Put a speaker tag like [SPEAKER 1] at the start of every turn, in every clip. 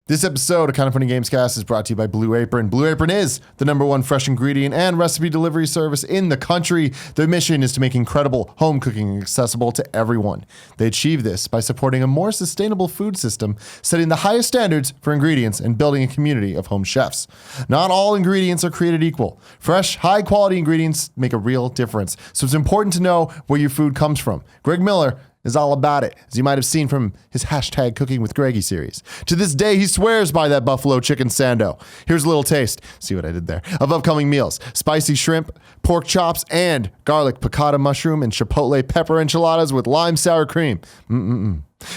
[SPEAKER 1] This episode of Kind of Funny Gamescast is brought to you by Blue Apron. Blue Apron is the #1 fresh ingredient and recipe delivery service in the country. Their mission is to make incredible home cooking accessible to everyone. They achieve this by supporting a more sustainable food system, setting the highest standards for ingredients, and building a community of home chefs. Not all ingredients are created equal. Fresh, high-quality ingredients make a real difference, so it's important to know where your food comes from. Greg Miller is all about it, as you might have seen from his hashtag Cooking with Greggy series. To this day, he swears by that buffalo chicken sando. Here's a little taste, see what I did there, of upcoming meals: spicy shrimp, pork chops, and garlic piccata mushroom and chipotle pepper enchiladas with lime sour cream.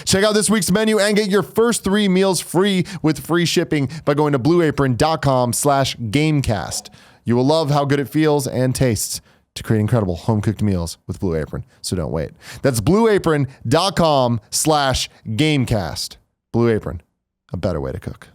[SPEAKER 1] Check out this week's menu and get your first 3 meals free with free shipping by going to blueapron.com/gamecast. You will love how good it feels and tastes to create incredible home-cooked meals with Blue Apron, so don't wait. That's blueapron.com/gamecast. Blue Apron, a better way to cook.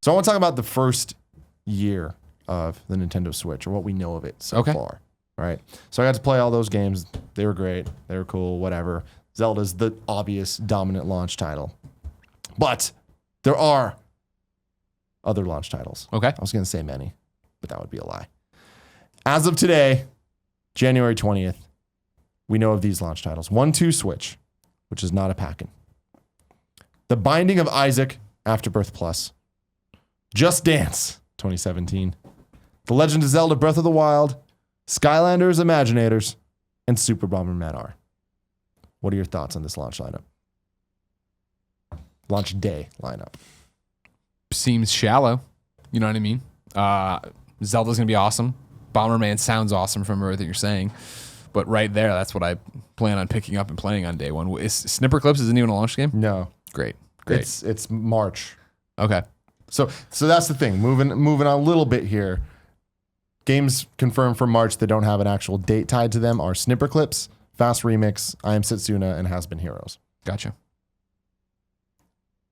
[SPEAKER 1] So I want to talk about the first year of the Nintendo Switch, or what we know of it so far. Right. So I got to play all those games. They were great. They were cool, whatever. Zelda's the obvious dominant launch title. But there are other launch titles.
[SPEAKER 2] Okay.
[SPEAKER 1] I was going to say many, but that would be a lie. As of today, January 20th, we know of these launch titles. 1-2 Switch, which is not a pack-in. The Binding of Isaac Afterbirth Plus. Just Dance 2017. The Legend of Zelda Breath of the Wild. Skylanders Imaginators, and Super Bomberman R. What are your thoughts on this launch lineup? Launch day lineup.
[SPEAKER 2] Seems shallow. You know what I mean? Zelda's going to be awesome. Bomberman sounds awesome from everything you're saying. But right there, that's what I plan on picking up and playing on day one. Snipper Clips isn't even a launch game?
[SPEAKER 1] No.
[SPEAKER 2] Great.
[SPEAKER 1] It's March.
[SPEAKER 2] Okay.
[SPEAKER 1] So that's the thing. Moving on a little bit here. Games confirmed for March that don't have an actual date tied to them are Snipper Clips, Fast Remix, I Am Setsuna, and Has Been Heroes.
[SPEAKER 2] Gotcha.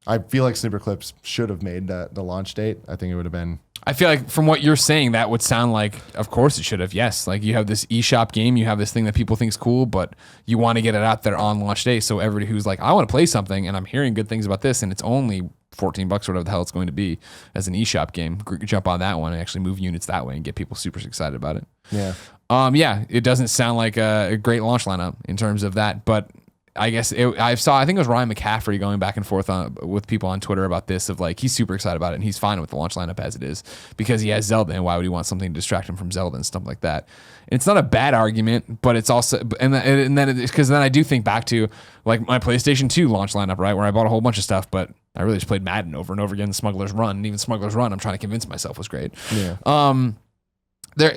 [SPEAKER 1] I feel like Snipper Clips should have made the launch date. I think it would have been...
[SPEAKER 2] I feel like from what you're saying, that would sound like, of course it should have, yes. Like you have this eShop game, you have this thing that people think is cool, but you want to get it out there on launch day. So everybody who's like, I want to play something and I'm hearing good things about this and it's only $14 or whatever the hell it's going to be as an eShop game, jump on that one and actually move units that way and get people super excited about it.
[SPEAKER 1] Yeah.
[SPEAKER 2] Yeah, it doesn't sound like a great launch lineup in terms of that, but I guess I think it was Ryan McCaffrey going back and forth with people on Twitter about this, of like, he's super excited about it and he's fine with the launch lineup as it is because he has Zelda, and why would he want something to distract him from Zelda and stuff like that? And it's not a bad argument, but it's also, and then because then I do think back to like my PlayStation 2 launch lineup, right, where I bought a whole bunch of stuff, but I really just played Madden over and over again, Smuggler's Run, and even Smuggler's Run, I'm trying to convince myself was great.
[SPEAKER 1] Yeah.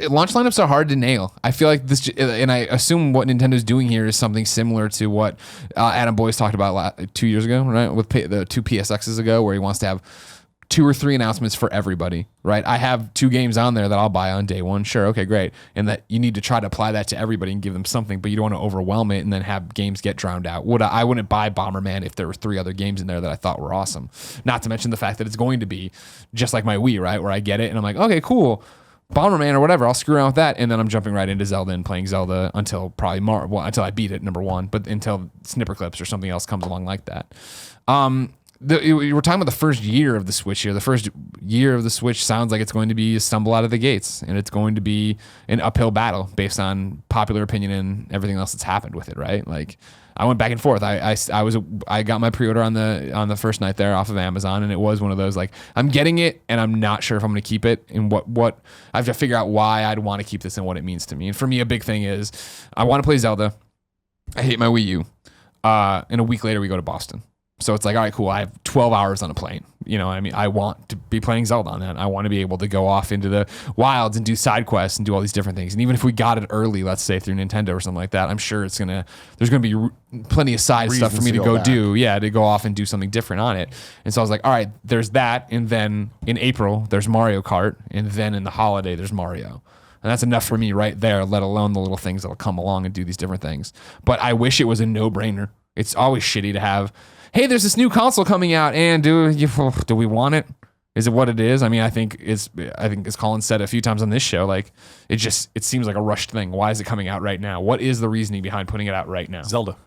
[SPEAKER 2] Launch lineups are hard to nail. I feel like this, and I assume what Nintendo's doing here is something similar to what Adam Boyce talked about 2 years ago, right? With the 2 PSXs ago, where he wants to have 2 or 3 announcements for everybody, right? I have 2 games on there that I'll buy on day one. Sure, okay, great. And that you need to try to apply that to everybody and give them something, but you don't want to overwhelm it and then have games get drowned out. I wouldn't buy Bomberman if there were 3 other games in there that I thought were awesome. Not to mention the fact that it's going to be just like my Wii, right? Where I get it and I'm like, okay, cool. Bomberman or whatever, I'll screw around with that, and then I'm jumping right into Zelda and playing Zelda until probably until I beat it, number one, but until Snipper Clips or something else comes along like that. We're talking about the first year of the Switch here. The first year of the Switch sounds like it's going to be a stumble out of the gates, and it's going to be an uphill battle based on popular opinion and everything else that's happened with it, right? Like, I went back and forth. I got my pre-order on the first night there off of Amazon, and it was one of those like, I'm getting it and I'm not sure if I'm going to keep it, and what I have to figure out why I'd want to keep this and what it means to me. And for me, a big thing is I want to play Zelda. I hate my Wii U. And a week later we go to Boston. So it's like, all right, cool. I have 12 hours on a plane. You know, I mean, I want to be playing Zelda on that. I want to be able to go off into the wilds and do side quests and do all these different things. And even if we got it early, let's say through Nintendo or something like that, I'm sure there's going to be plenty of side stuff for me to go do. Yeah, to go off and do something different on it. And so I was like, all right, there's that. And then in April, there's Mario Kart. And then in the holiday, there's Mario. And that's enough for me right there, let alone the little things that'll come along and do these different things. But I wish it was a no-brainer. It's always shitty to have, hey, there's this new console coming out, and do we want it? Is it what it is? I mean, I think as Colin said a few times on this show, like it seems like a rushed thing. Why is it coming out right now? What is the reasoning behind putting it out right now?
[SPEAKER 3] Zelda.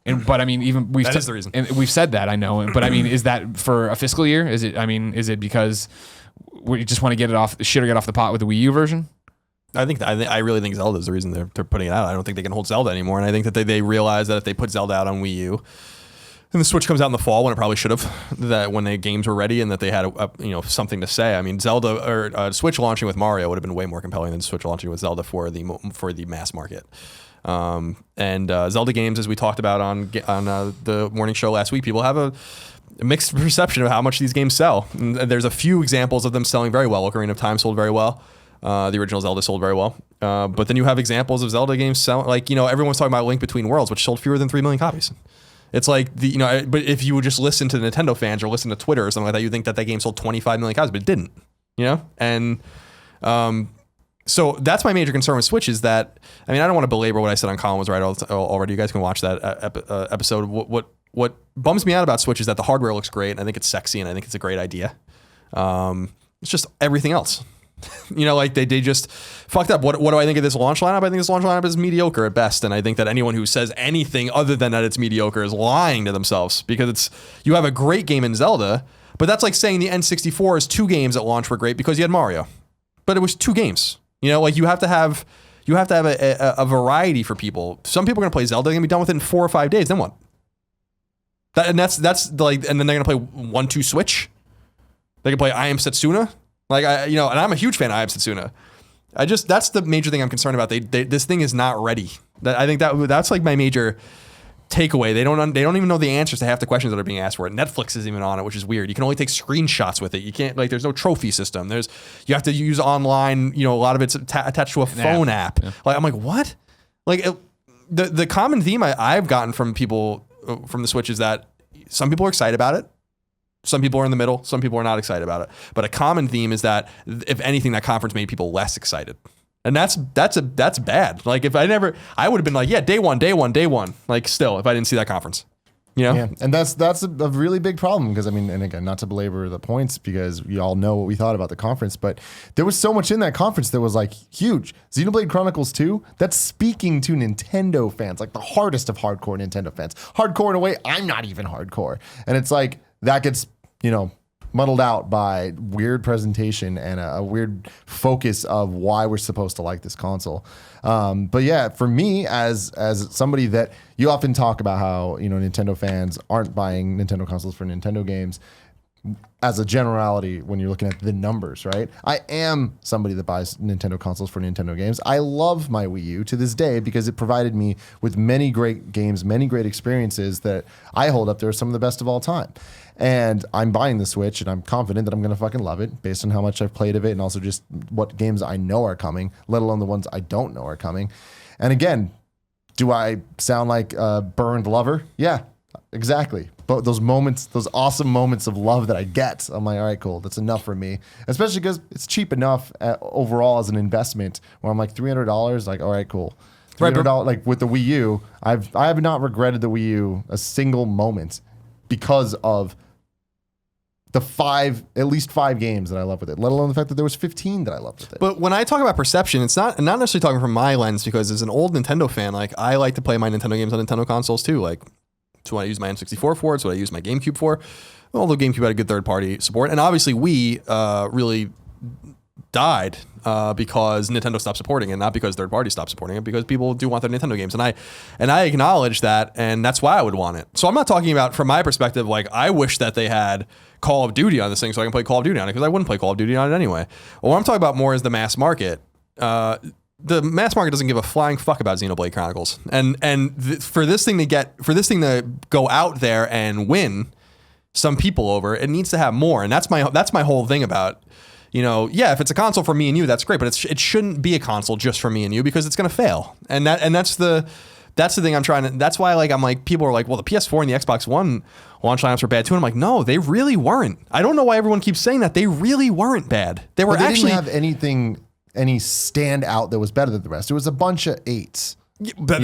[SPEAKER 2] But I mean, even
[SPEAKER 3] that is the reason.
[SPEAKER 2] And we've said that, I know. But I mean, is that for a fiscal year? Is it because we just want to get it off the pot with the Wii U version?
[SPEAKER 3] I really think Zelda is the reason they're putting it out. I don't think they can hold Zelda anymore, and I think that they realize that if they put Zelda out on Wii U, and the Switch comes out in the fall when it probably should have, that when the games were ready and that they had something to say. I mean, Zelda or Switch launching with Mario would have been way more compelling than Switch launching with Zelda for the mass market. And Zelda games, as we talked about on the morning show last week, people have a mixed perception of how much these games sell. And there's a few examples of them selling very well. Ocarina of Time sold very well. The original Zelda sold very well. But then you have examples of Zelda games selling, like, everyone's talking about Link Between Worlds, which sold fewer than 3 million copies. It's like but if you would just listen to the Nintendo fans or listen to Twitter or something like that, you think that game sold 25 million copies, but it didn't, And so that's my major concern with Switch is that, I mean, I don't want to belabor what I said on Colin Was Right already. You guys can watch that episode. What bums me out about Switch is that the hardware looks great, and I think it's sexy, and I think it's a great idea. It's just everything else. Like they just fucked up. What do I think of this launch lineup? I think this launch lineup is mediocre at best, and I think that anyone who says anything other than that it's mediocre is lying to themselves, because you have a great game in Zelda, but that's like saying the N64's 2 games at launch were great because you had Mario, but it was 2 games. Like you have to have a variety for people. Some people are gonna play Zelda, they're gonna be done with it in 4 or 5 days. Then what? That's like, and then they're gonna play 1-2 Switch. They can play I Am Setsuna. Like and I'm a huge fan of I Am Setsuna. That's the major thing I'm concerned about. This thing is not ready. I think that's like my major takeaway. They don't even know the answers to half the questions that are being asked for it. Netflix isn't even on it, which is weird. You can only take screenshots with it. You can't, like, there's no trophy system. You have to use online. A lot of it's attached to a phone app. Yeah. Like, I'm like, what? Like the common theme I've gotten from people from the Switch is that some people are excited about it. Some people are in the middle. Some people are not excited about it. But a common theme is that, if anything, that conference made people less excited. And that's bad. Like, if I would have been like, yeah, day one. Like, still, if I didn't see that conference.
[SPEAKER 1] Yeah, and that's a really big problem, because, I mean, and again, not to belabor the points, because we all know what we thought about the conference, but there was so much in that conference that was like huge. Xenoblade Chronicles 2, that's speaking to Nintendo fans, like the hardest of hardcore Nintendo fans. Hardcore in a way I'm not even hardcore. And it's like, that gets, muddled out by weird presentation and a weird focus of why we're supposed to like this console. But yeah, for me, as somebody that you often talk about how, Nintendo fans aren't buying Nintendo consoles for Nintendo games, as a generality, when you're looking at the numbers, right? I am somebody that buys Nintendo consoles for Nintendo games. I love my Wii U to this day because it provided me with many great games, many great experiences that I hold up there as some of the best of all time. And I'm buying the Switch, and I'm confident that I'm going to fucking love it based on how much I've played of it, and also just what games I know are coming, let alone the ones I don't know are coming. And again, do I sound like a burned lover? Yeah, exactly. But those moments, those awesome moments of love that I get, I'm like, all right, cool, that's enough for me. Especially because it's cheap enough overall as an investment, where I'm like $300, like, all right, cool. $300, like with the Wii U, I have not regretted the Wii U a single moment because of at least five games that I love with it, let alone the fact that there was 15 that I loved with it.
[SPEAKER 3] But when I talk about perception, it's not necessarily talking from my lens, because as an old Nintendo fan, like, I like to play my Nintendo games on Nintendo consoles too. Like, it's what I use my N64 for. It's what I use my GameCube for. Although GameCube had a good third-party support, and obviously Wii really died because Nintendo stopped supporting it, not because third parties stopped supporting it, because people do want their Nintendo games, and I acknowledge that, and that's why I would want it. So I'm not talking about, from my perspective, like, I wish that they had Call of Duty on this thing so I can play Call of Duty on it, because I wouldn't play Call of Duty on it anyway. What I'm talking about more is the mass market. The mass market doesn't give a flying fuck about Xenoblade Chronicles, and for this thing to go out there and win some people over, it needs to have more, and that's my whole thing about. If it's a console for me and you, that's great, but it shouldn't be a console just for me and you, because it's going to fail. And that's the thing I'm trying to, that's why, like, I'm like, people are like, well, the PS4 and the Xbox One launch lineups were bad too. And I'm like, no, they really weren't. I don't know why everyone keeps saying that. They really weren't bad. They
[SPEAKER 1] didn't have any standout that was better than the rest. It was a bunch of 8s.
[SPEAKER 3] Yeah, but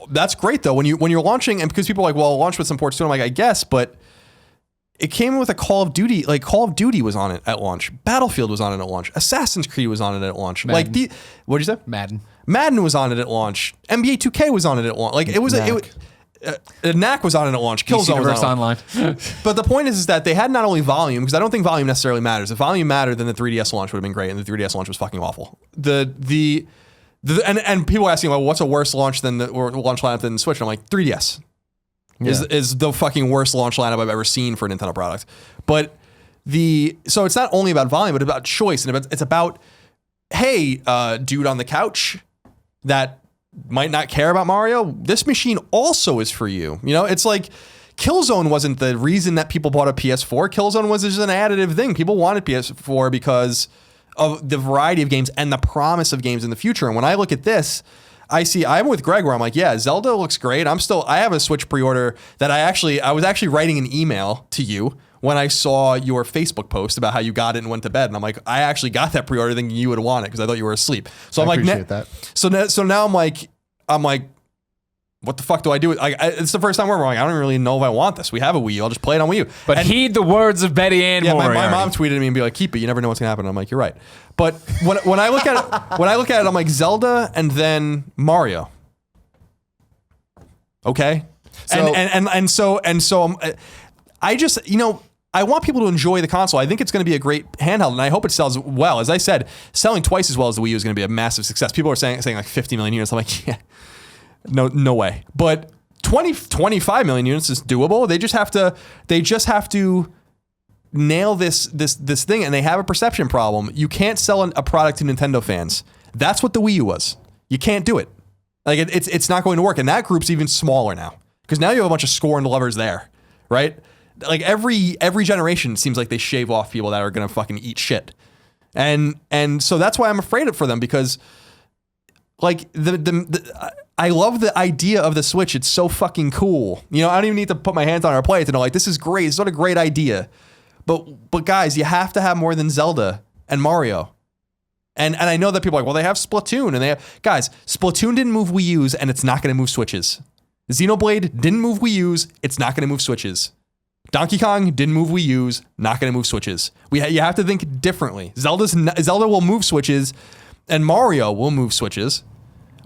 [SPEAKER 3] that's great though. When you're launching, and because people are like, well, launch with some ports too. I'm like, I guess, but it came with a Call of Duty. Like Call of Duty was on it at launch. Battlefield was on it at launch. Assassin's Creed was on it at launch.
[SPEAKER 2] Madden.
[SPEAKER 3] Like what'd you say?
[SPEAKER 2] Madden
[SPEAKER 3] Was on it at launch. NBA 2K was on it at launch. Like it was NAC was on it at launch. Killzone was on
[SPEAKER 2] Online.
[SPEAKER 3] But the point is that they had not only volume, because I don't think volume necessarily matters. If volume mattered, then the 3DS launch would have been great, and the 3DS launch was fucking awful. And people asking, well, what's a worse launch than or launch lineup than the Switch? And I'm like, 3DS is the fucking worst launch lineup I've ever seen for a Nintendo product. But so it's not only about volume, but about choice, and it's about, hey, dude on the couch that might not care about Mario, this machine also is for you. You know, it's like Killzone wasn't the reason that people bought a PS4. Killzone was just an additive thing. People wanted PS4 because of the variety of games and the promise of games in the future. And when I look at this, I'm with Greg where I'm like, yeah, Zelda looks great. I have a Switch pre-order that I was actually writing an email to you when I saw your Facebook post about how you got it and went to bed. And I'm like, I actually got that pre-order thinking you would want it because I thought you were asleep. So I'm like,
[SPEAKER 1] appreciate that.
[SPEAKER 3] So now I'm like, what the fuck do I do? It's the first time we're like, I don't really know if I want this. We have a Wii U. I'll just play it on Wii U.
[SPEAKER 2] But heed the words of Betty Ann Moriarty.
[SPEAKER 3] My mom tweeted at me and be like, keep it. You never know what's gonna happen. And I'm like, you're right. But when I look at it, I'm like I'm then Mario. Okay. I just, I want people to enjoy the console. I think it's going to be a great handheld, and I hope it sells well. As I said, selling twice as well as the Wii U is going to be a massive success. People are saying like 50 million units. I'm like, yeah, no way. But 25 million units is doable. They just have to nail this thing, and they have a perception problem. You can't sell a product to Nintendo fans. That's what the Wii U was. You can't do it. Like it's not going to work, and that group's even smaller now because now you have a bunch of scorned lovers there, right? Like every generation seems like they shave off people that are gonna fucking eat shit, and so that's why I'm afraid for them because, like I love the idea of the Switch. It's so fucking cool. I don't even need to put my hands on it or play it to know like this is great. It's not a great idea, but guys, you have to have more than Zelda and Mario. And I know that people are like, well, they have Splatoon, and Splatoon didn't move Wii U's, and it's not gonna move Switches. Xenoblade didn't move Wii U's, it's not gonna move Switches. Donkey Kong didn't move Wii U's, not going to move Switches. You have to think differently. Zelda will move Switches, and Mario will move Switches,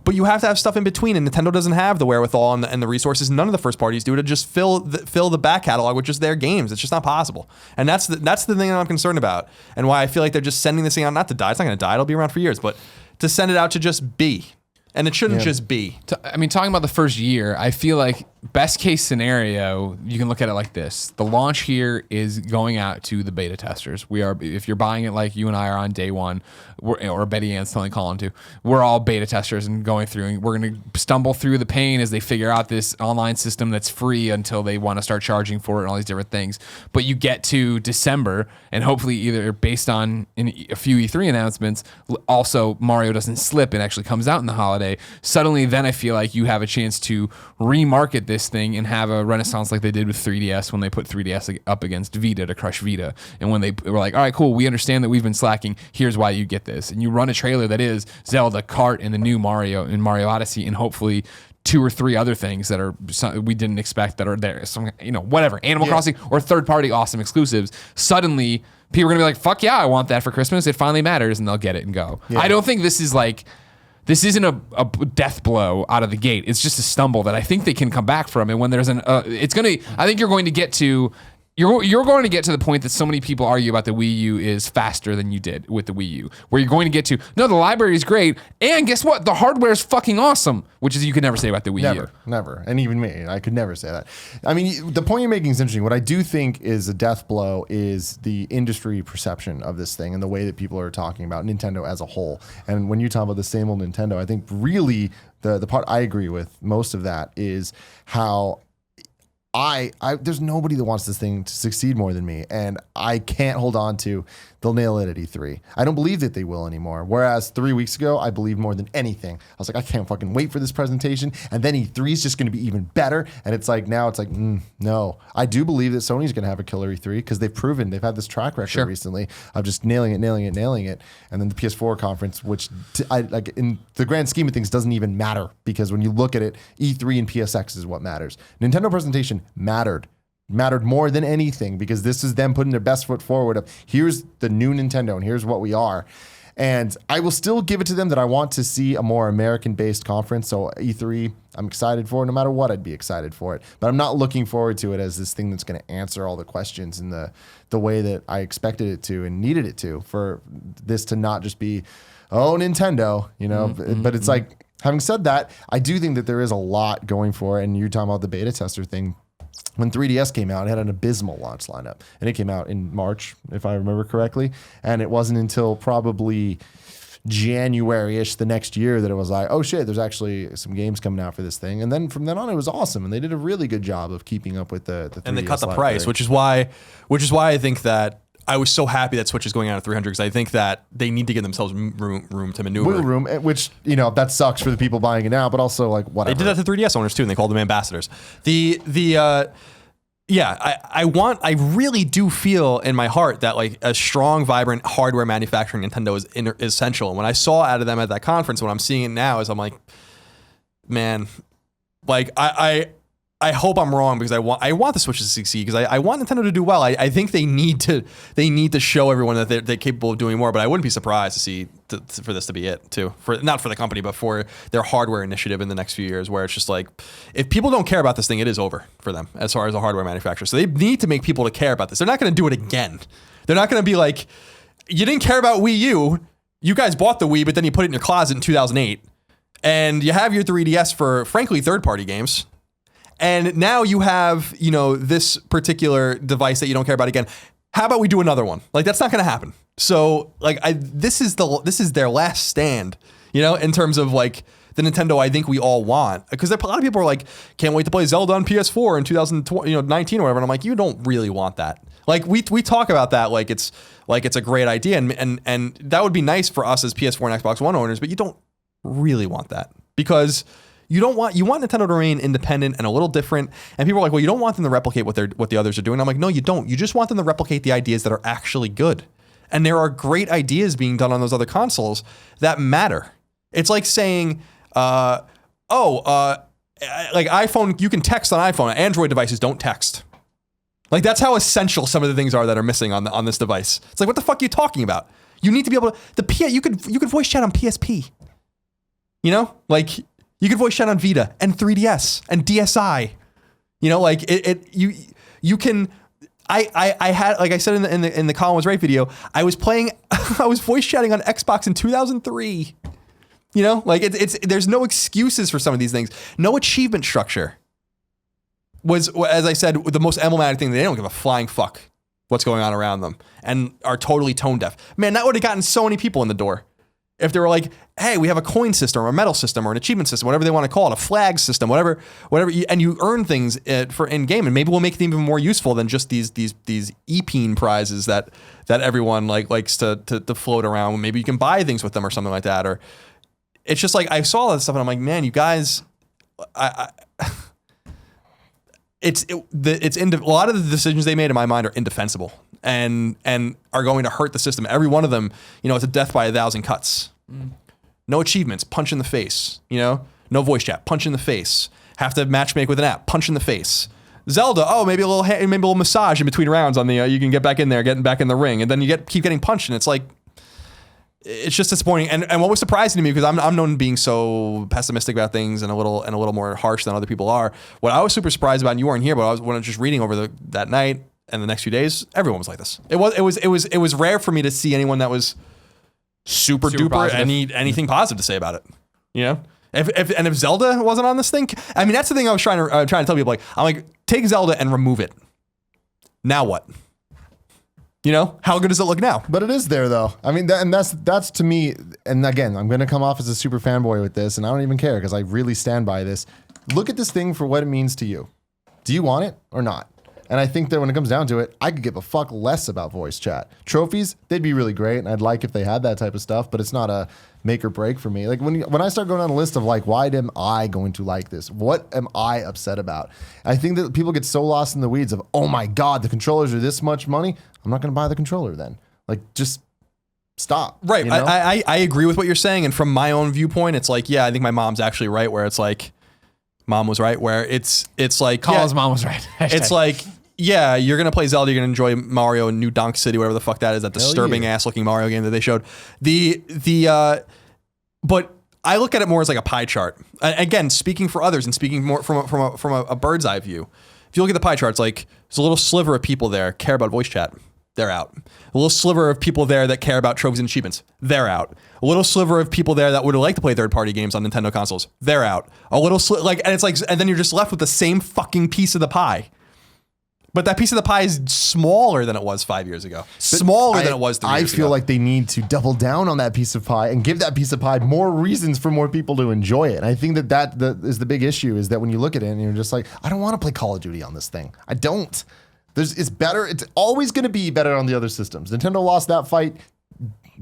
[SPEAKER 3] but you have to have stuff in between, and Nintendo doesn't have the wherewithal and the resources. None of the first parties do to just fill the back catalog with just their games. It's just not possible, and that's the thing that I'm concerned about, and why I feel like they're just sending this thing out not to die. It's not going to die. It'll be around for years, but to send it out to just be. And it shouldn't just be.
[SPEAKER 2] Talking about the first year, I feel like best case scenario, you can look at it like this. The launch here is going out to the beta testers. If you're buying it like you and I are on day one, or Betty Ann's telling Colin to, we're all beta testers and going through, and we're going to stumble through the pain as they figure out this online system that's free until they want to start charging for it and all these different things. But you get to December, and hopefully either based on a few E3 announcements, also Mario doesn't slip and actually comes out in the holiday. Suddenly then I feel like you have a chance to remarket this thing and have a renaissance like they did with 3DS when they put 3DS up against Vita to crush Vita, and when they were like, all right, cool, we understand that we've been slacking, here's why you get this, and you run a trailer that is Zelda, Kart, and the new Mario and Mario Odyssey, and hopefully 2 or 3 other things that we didn't expect that are there, whatever, Animal Crossing or third-party awesome exclusives. Suddenly people are gonna be like, fuck yeah, I want that for Christmas, it finally matters, and they'll get it and go. I don't think this isn't a death blow out of the gate. It's just a stumble that I think they can come back from. And when there's I think you're going to get to the point that so many people argue about the Wii U is faster than you did with the Wii U, where you're going to get to, no, the library is great, and guess what? The hardware is fucking awesome, which is you could never say about the Wii U.
[SPEAKER 1] Never. And even me, I could never say that. I mean, the point you're making is interesting. What I do think is a death blow is the industry perception of this thing and the way that people are talking about Nintendo as a whole. And when you talk about the same old Nintendo, I think really the part I agree with most of that is how there's nobody that wants this thing to succeed more than me, and I can't hold on to they'll nail it at E3. I don't believe that they will anymore. Whereas 3 weeks ago, I believed more than anything. I was like, I can't fucking wait for this presentation, and then E3 is just going to be even better. And it's like now it's like no. I do believe that Sony's going to have a killer E3 because they've had this track record recently of just nailing it, and then the PS4 conference, which I like in the grand scheme of things doesn't even matter because when you look at it, E3 and PSX is what matters. Nintendo presentation mattered mattered more than anything, because this is them putting their best foot forward of here's the new Nintendo and here's what we are. And I will still give it to them that I want to see a more American-based conference. So E3, I'm excited for it. No matter what, I'd be excited for it. But I'm not looking forward to it as this thing that's going to answer all the questions in the way that I expected it to and needed it to, for this to not just be, oh, Nintendo, you know. But it's like, having said that, I do think that there is a lot going for it. And you're talking about the beta tester thing. When 3DS came out, it had an abysmal launch lineup. And it came out in March, if I remember correctly. And it wasn't until probably January-ish the next year that it was like, oh shit, there's actually some games coming out for this thing. And then from then on, it was awesome. And they did a really good job of keeping up with the 3DS
[SPEAKER 3] and they cut the
[SPEAKER 1] library.
[SPEAKER 3] price, which is why I think that I was so happy that Switch is going out at 300, because I think that they need to give themselves room to maneuver.
[SPEAKER 1] Wiggle room, which, you know, that sucks for the people buying it now, but also like whatever.
[SPEAKER 3] They did that to 3DS owners too, and they called them ambassadors. I really do feel in my heart that like a strong, vibrant hardware manufacturing Nintendo is essential. And when I saw out of them at that conference, what I'm seeing it now is I'm like, man, like I hope I'm wrong, because I want the Switch to succeed, because I want Nintendo to do well. I think they need to show everyone that they're capable of doing more. But I wouldn't be surprised to see for this to be it too. Not for the company, but for their hardware initiative in the next few years, where it's just like, if people don't care about this thing, it is over for them as far as a hardware manufacturer. So they need to make people to care about this. They're not going to do it again. They're not going to be like, you didn't care about Wii U. You guys bought the Wii, but then you put it in your closet in 2008, and you have your 3DS for, frankly, third-party games. And now you have, you know, this particular device that you don't care about again. How about we do another one? Like, that's not going to happen. So, like, this is their last stand, you know, in terms of like the Nintendo I think we all want. Because a lot of people are like, can't wait to play Zelda on PS4 in 2019 or whatever. And I'm like, you don't really want that. Like, we talk about that like it's a great idea, and that would be nice for us as PS4 and Xbox One owners, but you don't really want that, because you want Nintendo to remain independent and a little different. And people are like, well, you don't want them to replicate what the others are doing. I'm like, no, you don't. You just want them to replicate the ideas that are actually good. And there are great ideas being done on those other consoles that matter. It's like saying, like iPhone, you can text on iPhone. Android devices don't text. Like, that's how essential some of the things are that are missing on this device. It's like, what the fuck are you talking about? You need to be able to you could voice chat on PSP. You know, like, you could voice chat on Vita and 3DS and DSi. You know, like you can. I had, like I said in the Colin Was Right video, I was voice chatting on Xbox in 2003. You know, like there's no excuses for some of these things. No achievement structure was, as I said, the most emblematic thing. They don't give a flying fuck what's going on around them and are totally tone deaf. Man, that would have gotten so many people in the door. If they were like, hey, we have a coin system or a medal system or an achievement system, whatever they want to call it, a flag system, whatever, and you earn things for in game, and maybe we'll make it even more useful than just these EPEEN prizes that everyone likes to float around. Maybe you can buy things with them or something like that. Or it's just like, I saw all that stuff and I'm like, man, you guys, a lot of the decisions they made in my mind are indefensible and are going to hurt the system. Every one of them, you know, it's a death by 1,000 cuts. No achievements, punch in the face. You know, no voice chat, punch in the face. Have to matchmake with an app, punch in the face. Zelda, maybe a little massage in between rounds on the you can get back in there, getting back in the ring, and then you keep getting punched, and it's like, it's just disappointing. And what was surprising to me, because I'm known being so pessimistic about things and a little more harsh than other people are. What I was super surprised about, and you weren't here, but when I was just reading over that night and the next few days, everyone was like this. It was rare for me to see anyone that was super duper anything positive to say about it. You know, if Zelda wasn't on this thing, I mean, that's the thing I was trying to tell people. Like, I'm like, take Zelda and remove it. Now what? You know, how good does it look now?
[SPEAKER 1] But it is there, though. I mean, that's to me. And again, I'm going to come off as a super fanboy with this, and I don't even care because I really stand by this. Look at this thing for what it means to you. Do you want it or not? And I think that when it comes down to it, I could give a fuck less about voice chat. Trophies, they'd be really great, and I'd like if they had that type of stuff, but it's not a make or break for me. Like when I start going down a list of like, why am I going to like this? What am I upset about? I think that people get so lost in the weeds of, oh my God, the controllers are this much money. I'm not going to buy the controller then. Like, just stop.
[SPEAKER 3] Right.
[SPEAKER 1] You know?
[SPEAKER 3] I agree with what you're saying. And from my own viewpoint, it's like, yeah, I think my mom's actually right, where it's like, mom was right, where it's like,
[SPEAKER 2] Colin's mom was right.
[SPEAKER 3] It's like, yeah, you're gonna play Zelda. You're gonna enjoy Mario and New Donk City, whatever the fuck that is. That disturbing ass looking Mario game that they showed. But I look at it more as like a pie chart. Again, speaking for others and speaking more from a bird's eye view. If you look at the pie charts, like there's a little sliver of people there care about voice chat. They're out. A little sliver of people there that care about trophies and achievements. They're out. A little sliver of people there that would like to play third-party games on Nintendo consoles. They're out. A little and then you're just left with the same fucking piece of the pie. But that piece of the pie is smaller than it was 5 years ago. Smaller than it was 3 years ago.
[SPEAKER 1] I feel like they need to double down on that piece of pie and give that piece of pie more reasons for more people to enjoy it. And I think that is the big issue, is that when you look at it and you're just like, I don't want to play Call of Duty on this thing. I don't. It's better. It's always going to be better on the other systems. Nintendo lost that fight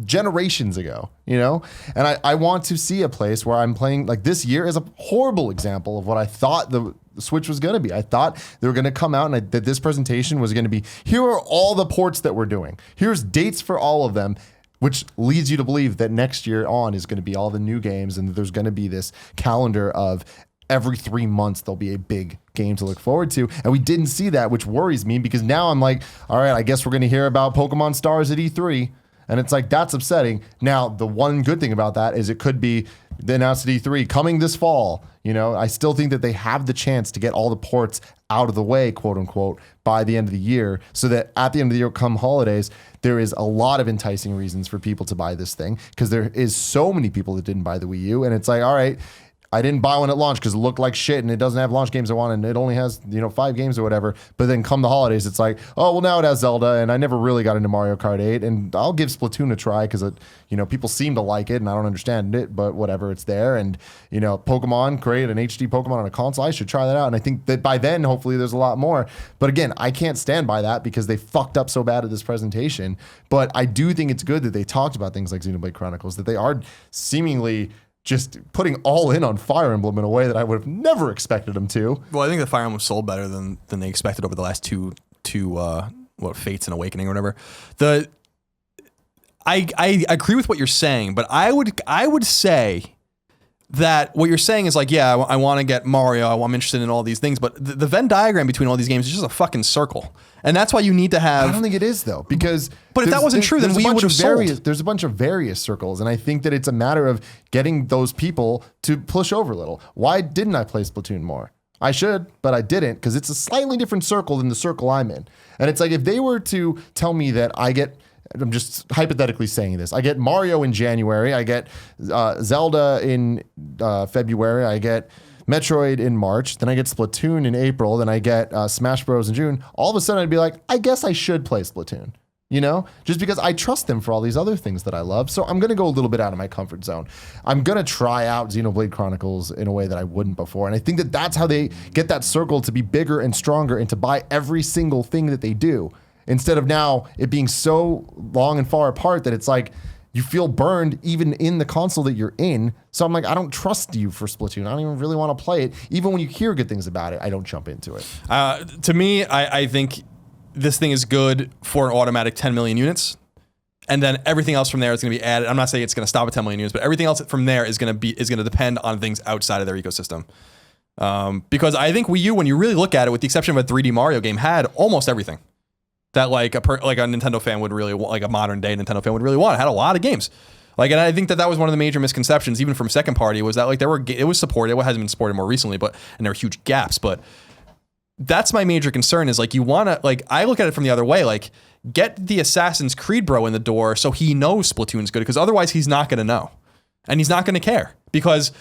[SPEAKER 1] generations ago, you know? And I want to see a place where I'm playing, like this year is a horrible example of what I thought the Switch was going to be. I thought they were going to come out and that this presentation was going to be, here are all the ports that we're doing. Here's dates for all of them, which leads you to believe that next year on is going to be all the new games and there's going to be this calendar of every 3 months there'll be a big game to look forward to. And we didn't see that, which worries me because now I'm like, all right, I guess we're going to hear about Pokemon Stars at E3. And it's like, that's upsetting. Now, the one good thing about that is it could be announced at E3 coming this fall. You know, I still think that they have the chance to get all the ports out of the way, quote unquote, by the end of the year, so that at the end of the year, come holidays, there is a lot of enticing reasons for people to buy this thing, because there is so many people that didn't buy the Wii U. And it's like, all right, I didn't buy one at launch because it looked like shit and it doesn't have launch games I want and it only has, 5 games or whatever. But then come the holidays, it's like, oh, well, now it has Zelda and I never really got into Mario Kart 8 and I'll give Splatoon a try because people seem to like it and I don't understand it, but whatever, it's there. And, Pokemon, create an HD Pokemon on a console, I should try that out. And I think that by then, hopefully there's a lot more. But again, I can't stand by that because they fucked up so bad at this presentation. But I do think it's good that they talked about things like Xenoblade Chronicles, that they are seemingly just putting all in on Fire Emblem in a way that I would have never expected them to.
[SPEAKER 3] Well, I think the Fire Emblem sold better than they expected over the last two Fates and Awakening or whatever. I agree with what you're saying, but I would say that what you're saying is like, yeah, I want to get Mario, I'm interested in all these things, but the Venn diagram between all these games is just a fucking circle. And that's why you need to have...
[SPEAKER 1] I don't think it is, though, because...
[SPEAKER 3] But if that wasn't true, then Wii U would have sold.
[SPEAKER 1] There's a bunch of various circles, and I think that it's a matter of getting those people to push over a little. Why didn't I play Splatoon more? I should, but I didn't, because it's a slightly different circle than the circle I'm in. And it's like, if they were to tell me that I'm just hypothetically saying this, I get Mario in January, I get Zelda in February, I get Metroid in March, then I get Splatoon in April, then I get Smash Bros in June. All of a sudden I'd be like, I guess I should play Splatoon, just because I trust them for all these other things that I love. So I'm going to go a little bit out of my comfort zone. I'm going to try out Xenoblade Chronicles in a way that I wouldn't before. And I think that that's how they get that circle to be bigger and stronger and to buy every single thing that they do, instead of now it being so long and far apart that it's like, you feel burned even in the console that you're in. So I'm like, I don't trust you for Splatoon. I don't even really want to play it. Even when you hear good things about it, I don't jump into it.
[SPEAKER 3] To me, I think this thing is good for an automatic 10 million units. And then everything else from there is going to be added. I'm not saying it's going to stop at 10 million units, but everything else from there is going to depend on things outside of their ecosystem. Because I think Wii U, when you really look at it, with the exception of a 3D Mario game, had almost everything that like a Nintendo fan would really want, like a modern day Nintendo fan would really want. It had a lot of games. And I think that was one of the major misconceptions, even from second party, was that it was supported. It hasn't been supported more recently, and there were huge gaps. But that's my major concern is you want to, I look at it from the other way, get the Assassin's Creed bro in the door so he knows Splatoon's good, because otherwise he's not going to know. And he's not going to care, because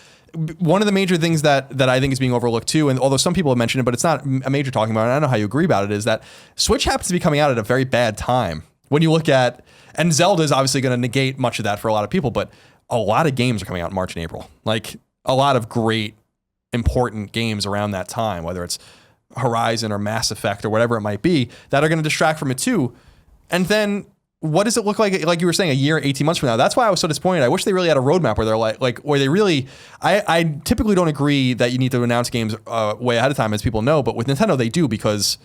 [SPEAKER 3] one of the major things that I think is being overlooked too, and although some people have mentioned it, but it's not a major talking about it, and I don't know how you agree about it, is that Switch happens to be coming out at a very bad time. When you look at, and Zelda is obviously going to negate much of that for a lot of people, but a lot of games are coming out in March and April. A lot of great, important games around that time, whether it's Horizon or Mass Effect or whatever it might be, that are going to distract from it too. And then what does it look like you were saying, a year, 18 months from now? That's why I was so disappointed. I wish they really had a roadmap where they're where they really, I typically don't agree that you need to announce games way ahead of time, as people know, but with Nintendo they do, because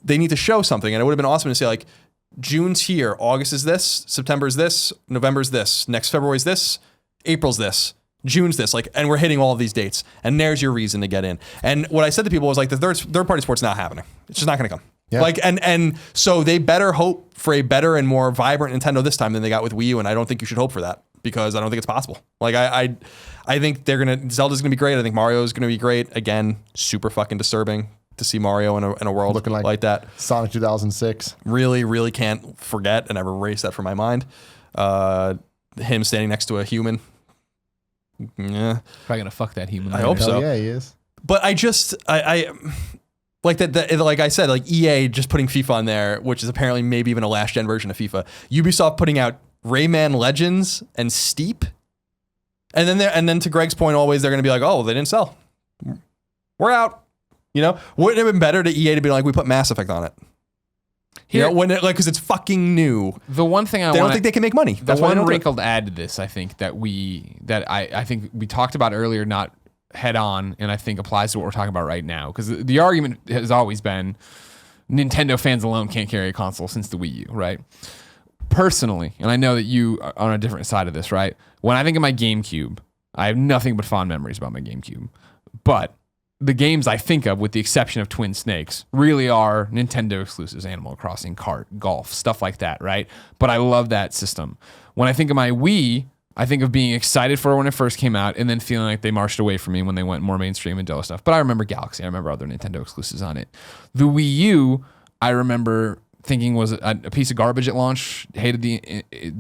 [SPEAKER 3] they need to show something. And it would have been awesome to say June's here, August is this, September's this, November's this, next February's this, April's this, June's this, and we're hitting all of these dates, and there's your reason to get in. And what I said to people was the third party sport's not happening. It's just not going to come.
[SPEAKER 1] Yeah.
[SPEAKER 3] Like, and so they better hope for a better and more vibrant Nintendo this time than they got with Wii U, and I don't think you should hope for that because I don't think it's possible. Like, I think Zelda's gonna be great. I think Mario's gonna be great. Again, super fucking disturbing to see Mario in a world
[SPEAKER 1] Looking
[SPEAKER 3] like that.
[SPEAKER 1] Sonic 2006.
[SPEAKER 3] Really, really can't forget and ever erase that from my mind. Him standing next to a human. Yeah.
[SPEAKER 2] Probably gonna fuck that human.
[SPEAKER 3] I hope so.
[SPEAKER 1] Yeah, he is.
[SPEAKER 3] But I like that. Like I said, like EA just putting FIFA on there, which is apparently maybe even a last gen version of FIFA. Ubisoft putting out Rayman Legends and Steep, and then to Greg's point, always they're gonna be like, oh, they didn't sell. We're out. You know, wouldn't it have been better to EA to be like, we put Mass Effect on it? You know, when it, like, because it's fucking new.
[SPEAKER 2] The one thing
[SPEAKER 3] they don't think they can make money. That's
[SPEAKER 2] the
[SPEAKER 3] why they
[SPEAKER 2] one
[SPEAKER 3] don't do it.
[SPEAKER 2] wrinkle to add to this, I think I think we talked about earlier, not head on, and I think applies to what we're talking about right now. Because the argument has always been Nintendo fans alone can't carry a console since the Wii U, right? Personally, and I know that you are on a different side of this, right? When I think of my GameCube, I have nothing but fond memories about my GameCube. But the games I think of, with the exception of Twin Snakes, really are Nintendo exclusives: Animal Crossing, Kart, Golf, stuff like that, right? But I love that system. When I think of my Wii, I think of being excited for it when it first came out and then feeling like they marched away from me when they went more mainstream and Dell stuff. But I remember Galaxy. I remember other Nintendo exclusives on it. The Wii U, I remember thinking was a piece of garbage at launch. Hated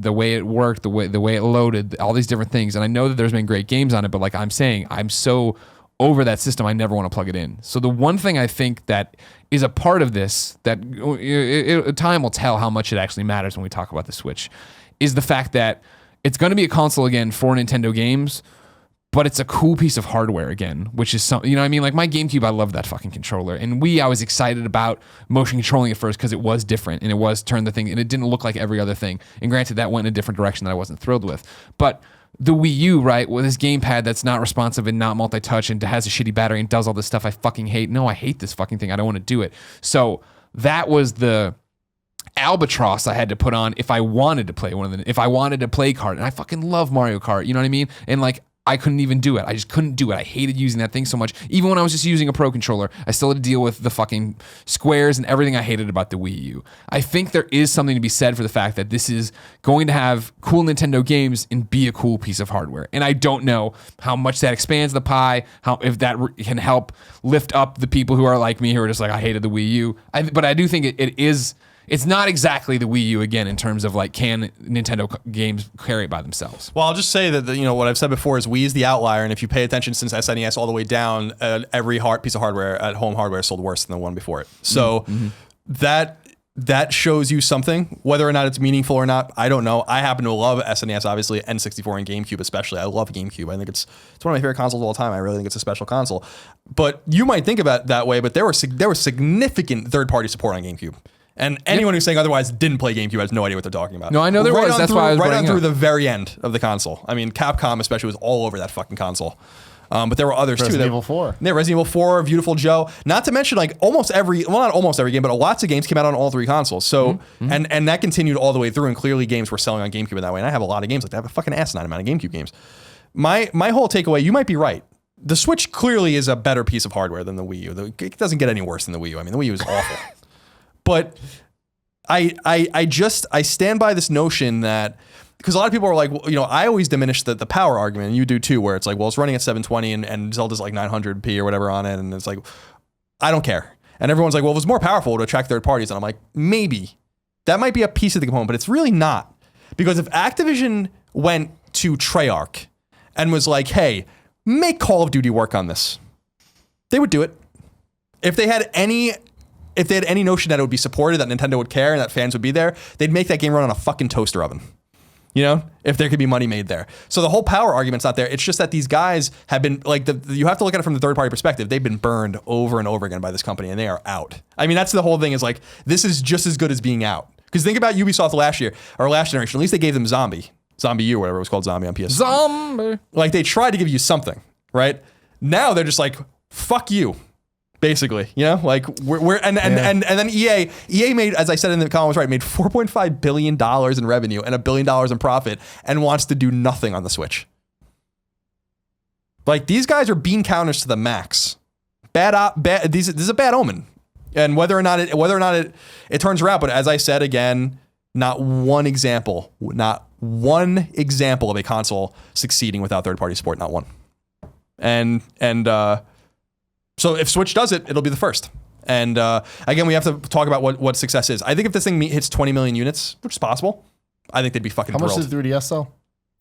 [SPEAKER 2] the way it worked, the way it loaded, all these different things. And I know that there's been great games on it, but like I'm saying, I'm so over that system, I never want to plug it in. So the one thing I think that is a part of this, that time will tell how much it actually matters when we talk about the Switch, is the fact that it's going to be a console again for Nintendo games, but it's a cool piece of hardware again, which is something, you know what I mean? Like my GameCube, I love that fucking controller. And I was excited about motion controlling it first because it was different and it was turn the thing and it didn't look like every other thing. And granted, that went in a different direction that I wasn't thrilled with. But the Wii U, right, with this gamepad that's not responsive and not multi-touch and has a shitty battery and does all this stuff I fucking hate. No, I hate this fucking thing. I don't want to do it. So that was the albatross I had to put on if I wanted to play if I wanted to play Kart. And I fucking love Mario Kart, you know what I mean? And like, I couldn't even do it. I just couldn't do it. I hated using that thing so much. Even when I was just using a Pro controller, I still had to deal with the fucking squares and everything I hated about the Wii U. I think there is something to be said for the fact that this is going to have cool Nintendo games and be a cool piece of hardware. And I don't know how much that expands the pie, if that can help lift up the people who are like me, who are just like, I hated the Wii U. But I do think it is. It's not exactly the Wii U again in terms of like, can Nintendo games carry it by themselves?
[SPEAKER 3] Well, I'll just say that what I've said before is Wii is the outlier, and if you pay attention since SNES all the way down, every piece of hardware at home hardware sold worse than the one before it. So that shows you something. Whether or not it's meaningful or not, I don't know. I happen to love SNES, obviously, N64 and GameCube especially. I love GameCube. I think it's one of my favorite consoles of all time. I really think it's a special console. But you might think about it that way, but there was significant third-party support on GameCube. And anyone who's saying otherwise didn't play GameCube has no idea what they're talking about.
[SPEAKER 2] No, I know there was. That's why I was
[SPEAKER 3] right on
[SPEAKER 2] bringing
[SPEAKER 3] through
[SPEAKER 2] up.
[SPEAKER 3] the very end of the console. I mean, Capcom especially was all over that fucking console. But there were others too.
[SPEAKER 1] Resident Evil 4.
[SPEAKER 3] Yeah, Resident Evil 4, Beautiful Joe. Not to mention like not almost every game, but lots of games came out on all three consoles. So and that continued all the way through. And clearly games were selling on GameCube in that way. And I have a lot of games like that. I have a fucking asinine amount of GameCube games. My whole takeaway, you might be right. The Switch clearly is a better piece of hardware than the Wii U. It doesn't get any worse than the Wii U. I mean, the Wii U is awful. But I stand by this notion that, because a lot of people are like, well, I always diminish the power argument, and you do too, where it's like, well, it's running at 720 and Zelda's like 900p or whatever on it, and it's like, I don't care. And everyone's like, well, it was more powerful to attract third parties, and I'm like, maybe. That might be a piece of the component, but it's really not. Because if Activision went to Treyarch and was like, hey, make Call of Duty work on this, they would do it. If they had any notion that it would be supported, that Nintendo would care, and that fans would be there, they'd make that game run on a fucking toaster oven. If there could be money made there. So the whole power argument's not there. It's just that these guys have been, like, you have to look at it from the third party perspective. They've been burned over and over again by this company, and they are out. I mean, that's the whole thing, is like, this is just as good as being out. Because think about Ubisoft last generation. At least they gave them Zombie U, or whatever it was called, Zombie on PS.
[SPEAKER 2] Zombie.
[SPEAKER 3] Like, they tried to give you something, right? Now they're just like, fuck you. Basically, like and then EA made, as I said in the column, was right, made $4.5 billion in revenue and $1 billion in profit, and wants to do nothing on the Switch. Like, these guys are bean counters to the max. This is a bad omen. And whether or not it turns around, but as I said again, not one example of a console succeeding without third-party support, not one. And so if Switch does it, it'll be the first. And again, we have to talk about what success is. I think if this thing hits 20 million units, which is possible, I think they'd be fucking thrilled.
[SPEAKER 1] How much does 3DS sell?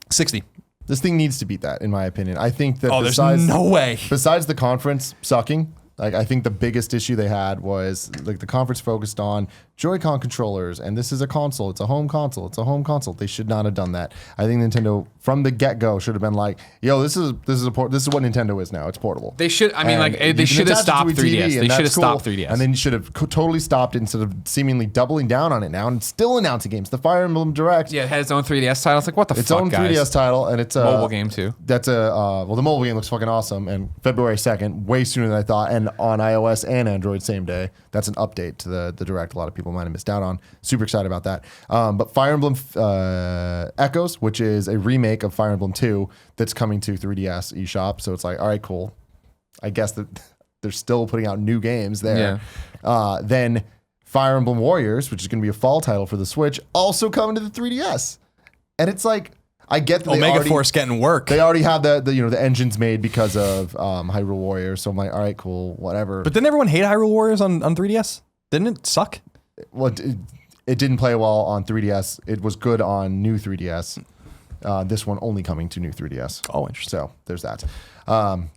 [SPEAKER 3] 60.
[SPEAKER 1] This thing needs to beat that, in my opinion. I think that
[SPEAKER 3] there's no way.
[SPEAKER 1] Besides the conference sucking, like I think the biggest issue they had was like the conference focused on Joy-Con controllers, and this is a console. It's a home console. It's a home console. They should not have done that. I think Nintendo from the get-go should have been like, "Yo, this is what Nintendo is now. It's portable."
[SPEAKER 2] They should. I mean, like they should have stopped 3DS. They should have stopped 3DS,
[SPEAKER 1] and then you should have totally stopped it instead of seemingly doubling down on it now and still announcing games. The Fire Emblem Direct.
[SPEAKER 2] Yeah, it had its own 3DS title. It's like what the fuck,
[SPEAKER 1] its own
[SPEAKER 2] guys?
[SPEAKER 1] 3DS title, and it's a
[SPEAKER 2] mobile game too.
[SPEAKER 1] That's the mobile game looks fucking awesome. And February 2nd, way sooner than I thought, and on iOS and Android same day. That's an update to the Direct. A lot of people might have missed out on. Super excited about that. But Fire Emblem Echoes, which is a remake of Fire Emblem 2 that's coming to 3DS eShop. So it's like, all right, cool. I guess that they're still putting out new games there. Yeah. Then Fire Emblem Warriors, which is going to be a fall title for the Switch, also coming to the 3DS. And it's like, I get that
[SPEAKER 3] Omega Force getting work.
[SPEAKER 1] They already have the engines made because of Hyrule Warriors. So I'm like, all right, cool, whatever.
[SPEAKER 3] But didn't everyone hate Hyrule Warriors on 3DS? Didn't it suck?
[SPEAKER 1] Well, it didn't play well on 3DS. It was good on new 3DS. This one only coming to new 3DS.
[SPEAKER 3] Oh, interesting.
[SPEAKER 1] So there's that. And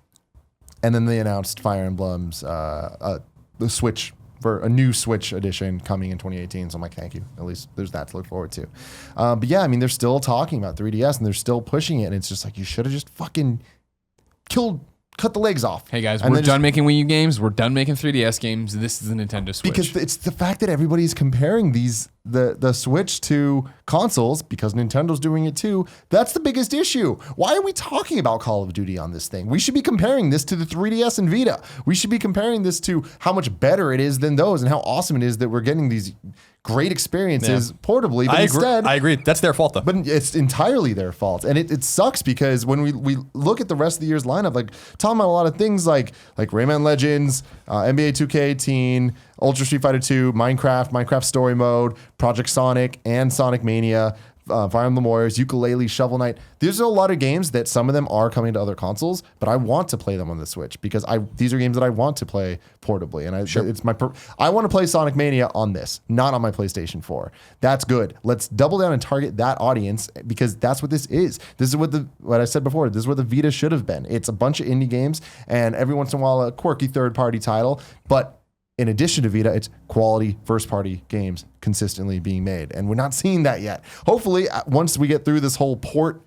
[SPEAKER 1] then they announced Fire Emblem's the Switch for a new Switch edition coming in 2018. So I'm like, thank you. At least there's that to look forward to. But yeah, I mean, they're still talking about 3DS and they're still pushing it. And it's just like, you should have just fucking cut the legs off.
[SPEAKER 2] Hey guys,
[SPEAKER 1] and
[SPEAKER 2] we're done making Wii U games. We're done making 3DS games. This is the Nintendo Switch.
[SPEAKER 1] Because it's the fact that everybody's comparing the Switch to consoles because Nintendo's doing it too. That's the biggest issue. Why are we talking about Call of Duty on this thing? We should be comparing this to the 3DS and Vita. We should be comparing this to how much better it is than those and how awesome it is that we're getting these great experiences portably. But
[SPEAKER 3] I agree. That's their fault though.
[SPEAKER 1] But it's entirely their fault. And it sucks because when we look at the rest of the year's lineup, like talking about a lot of things like Rayman Legends, NBA 2K18, Ultra Street Fighter 2, Minecraft Story Mode, Project Sonic, and Sonic Mania, Fire Emblem Warriors, Yooka-Laylee, Shovel Knight. These are a lot of games that some of them are coming to other consoles, but I want to play them on the Switch because these are games that I want to play portably. And I want to play Sonic Mania on this, not on my PlayStation 4. That's good. Let's double down and target that audience because that's what this is. This is what I said before. This is what the Vita should have been. It's a bunch of indie games and every once in a while a quirky third-party title, but in addition to Vita, it's quality first-party games consistently being made. And we're not seeing that yet. Hopefully, once we get through this whole port,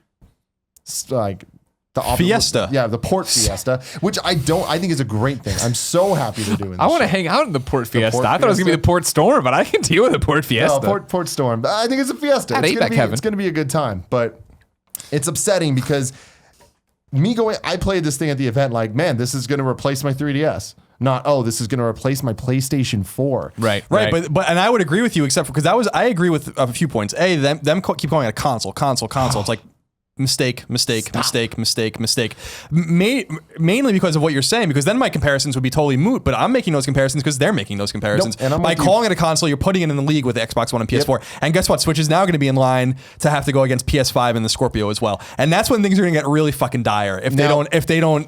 [SPEAKER 3] Fiesta.
[SPEAKER 1] Yeah, the port Fiesta, which I think is a great thing. I'm so happy they're doing this.
[SPEAKER 2] I want to hang out in the Port Fiesta. I thought it was going to be the Port Storm, but I can deal with the Port Fiesta.
[SPEAKER 1] No, Port Storm. I think it's a Fiesta. It's going to be a good time. But it's upsetting because I played this thing at the event like, man, this is going to replace my 3DS. Not, this is going to replace my PlayStation 4.
[SPEAKER 3] Right. But and I would agree with you, except for because I agree with a few points. Them keep calling it a console. It's like mistake. Mainly because of what you're saying, because then my comparisons would be totally moot. But I'm making those comparisons because they're making those comparisons.
[SPEAKER 1] Nope,
[SPEAKER 3] by calling it a console, you're putting it in the league with the Xbox One and PS4. Yep. And guess what? Switch is now going to be in line to have to go against PS5 and the Scorpio as well. And that's when things are going to get really fucking dire if they don't.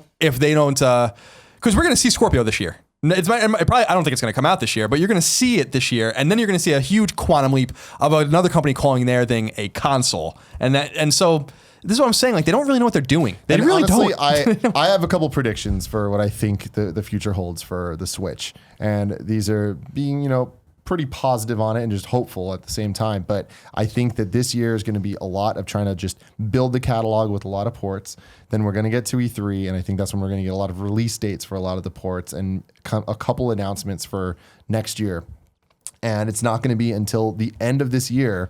[SPEAKER 3] Because we're going to see Scorpio this year. I don't think it's going to come out this year, but you're going to see it this year, and then you're going to see a huge quantum leap of another company calling their thing a console, and so this is what I'm saying. Like, they don't really know what they're doing. They really
[SPEAKER 1] honestly,
[SPEAKER 3] don't.
[SPEAKER 1] I have a couple predictions for what I think the future holds for the Switch, and these are being pretty positive on it and just hopeful at the same time. But I think that this year is going to be a lot of trying to just build the catalog with a lot of ports. Then we're going to get to E3, and I think that's when we're going to get a lot of release dates for a lot of the ports and a couple announcements for next year. And it's not going to be until the end of this year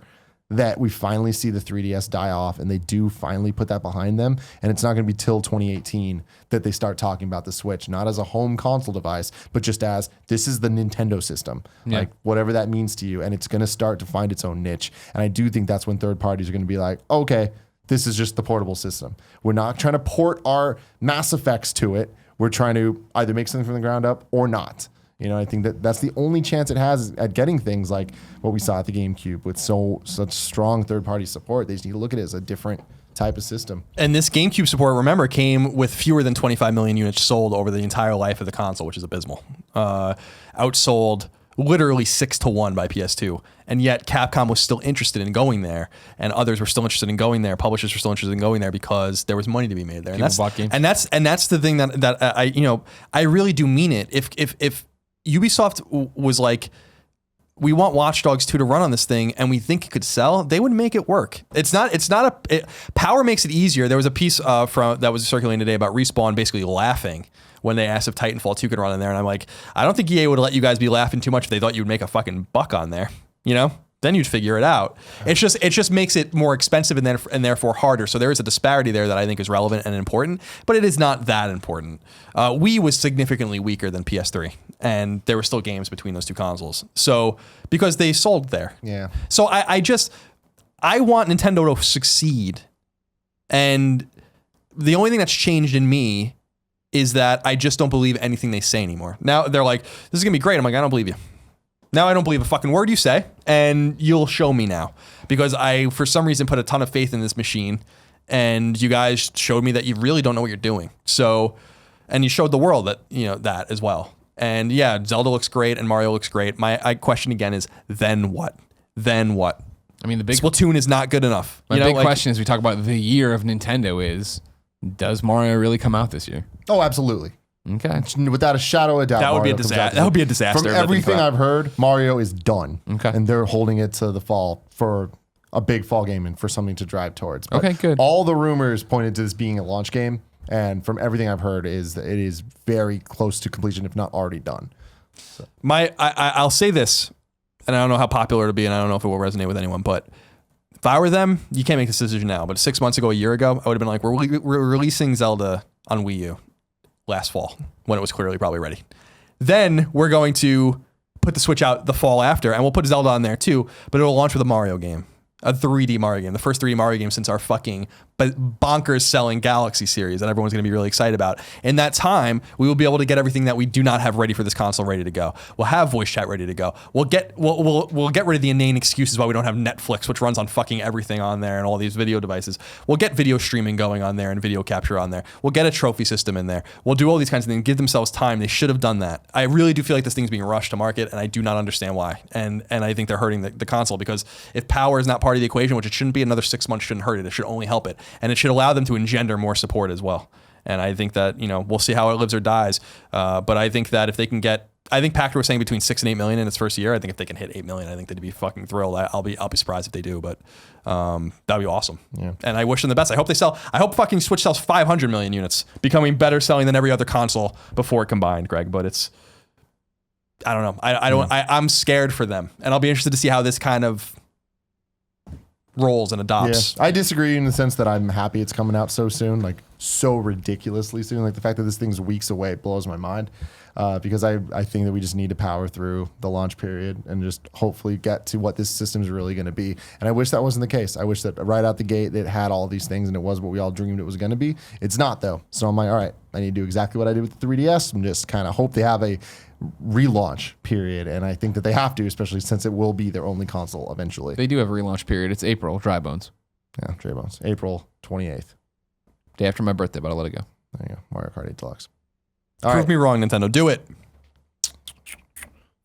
[SPEAKER 1] that we finally see the 3DS die off and they do finally put that behind them. And it's not going to be till 2018 that they start talking about the Switch, not as a home console device, but just as this is the Nintendo system, like whatever that means to you. And it's going to start to find its own niche. And I do think that's when third parties are going to be like, okay, this is just the portable system. We're not trying to port our Mass Effects to it. We're trying to either make something from the ground up or not. You know, I think that's the only chance it has at getting things like what we saw at the GameCube with such strong third-party support. They just need to look at it as a different type of system.
[SPEAKER 3] And this GameCube support, remember, came with fewer than 25 million units sold over the entire life of the console, which is abysmal. Outsold literally 6-1 by PS2. And yet Capcom was still interested in going there, and others were still interested in going there. Publishers were still interested in going there because there was money to be made there.
[SPEAKER 2] People bought games.
[SPEAKER 3] And that's the thing that I really do mean it. If Ubisoft was like, we want Watch Dogs 2 to run on this thing and we think it could sell, they would make it work. Power makes it easier. There was a piece that was circulating today about Respawn basically laughing when they asked if Titanfall 2 could run in there. And I'm like, I don't think EA would let you guys be laughing too much if they thought you'd make a fucking buck on there, you know? Then you'd figure it out. It just makes it more expensive and therefore harder. So there is a disparity there that I think is relevant and important, but it is not that important. Wii was significantly weaker than PS3, and there were still games between those two consoles. So because they sold there.
[SPEAKER 1] Yeah.
[SPEAKER 3] So I want Nintendo to succeed, and the only thing that's changed in me is that I just don't believe anything they say anymore. Now they're like, this is gonna be great. I'm like, I don't believe you. Now I don't believe a fucking word you say, and you'll show me now. Because I, for some reason, put a ton of faith in this machine, and you guys showed me that you really don't know what you're doing. So, and you showed the world that, you know, that as well. And yeah, Zelda looks great, and Mario looks great. My question again is, then what? Then what?
[SPEAKER 2] I mean, the big
[SPEAKER 3] Splatoon is not good enough.
[SPEAKER 2] My big question as we talk about the year of Nintendo is, does Mario really come out this year?
[SPEAKER 1] Oh, absolutely.
[SPEAKER 2] Okay.
[SPEAKER 1] Without a shadow of doubt.
[SPEAKER 3] That would be a
[SPEAKER 1] Mario comes out
[SPEAKER 3] disaster.
[SPEAKER 1] this
[SPEAKER 3] That would be a
[SPEAKER 1] year.
[SPEAKER 3] disaster.
[SPEAKER 1] From everything I've heard, Mario is done.
[SPEAKER 2] Okay.
[SPEAKER 1] And they're holding it to the fall for a big fall game and for something to drive towards. But
[SPEAKER 2] Okay, good.
[SPEAKER 1] all the rumors pointed to this being a launch game. And from everything I've heard is that it is very close to completion, if not already done. So.
[SPEAKER 3] I'll say this, and I don't know how popular it'll be, and I don't know if it will resonate with anyone, but if I were them, you can't make this decision now, but 6 months ago, a year ago, I would have been like, we're releasing Zelda on Wii U last fall when it was clearly probably ready. Then we're going to put the Switch out the fall after, and we'll put Zelda on there too, but it'll launch with a Mario game. A 3D Mario game, the first 3D Mario game since our fucking bonkers selling Galaxy series that everyone's going to be really excited about. In that time, we will be able to get everything that we do not have ready for this console ready to go. We'll have voice chat ready to go. We'll get rid of the inane excuses why we don't have Netflix, which runs on fucking everything on there and all these video devices. We'll get video streaming going on there and video capture on there. We'll get a trophy system in there. We'll do all these kinds of things. Give themselves time. They should have done that. I really do feel like this thing's being rushed to market, and I do not understand why. And I think they're hurting the console, because if power is not part of the equation, which it shouldn't be, another 6 months shouldn't hurt it. It should only help it. And it should allow them to engender more support as well. And I think that, you know, we'll see how it lives or dies. But I think that if they can get, I think Pachter was saying between 6 and 8 million in its first year. I think if they can hit 8 million, I think they'd be fucking thrilled. I'll be surprised if they do, but that'd be awesome. Yeah. And I wish them the best. I hope fucking Switch sells 500 million units, becoming better selling than every other console before it combined, Greg. But it's, I don't know. I'm scared for them, and I'll be interested to see how this kind of rolls and adopts.
[SPEAKER 1] Yeah. I disagree in the sense that I'm happy it's coming out so soon, like so ridiculously soon. Like the fact that this thing's weeks away blows my mind, because I think that we just need to power through the launch period and just hopefully get to what this system is really going to be. And I wish that wasn't the case. I wish that right out the gate it had all these things and it was what we all dreamed it was going to be. It's not, though. So I'm like, all right, I need to do exactly what I did with the 3DS and just kind of hope they have a relaunch period, and I think that they have to, especially since it will be their only console eventually.
[SPEAKER 2] They do have a relaunch period. It's April, Dry Bones.
[SPEAKER 1] Yeah, Dry Bones. April 28th.
[SPEAKER 2] Day after my birthday, but I'll let it go.
[SPEAKER 1] There you go. Mario Kart 8 Deluxe.
[SPEAKER 3] Prove me wrong, Nintendo. Do it.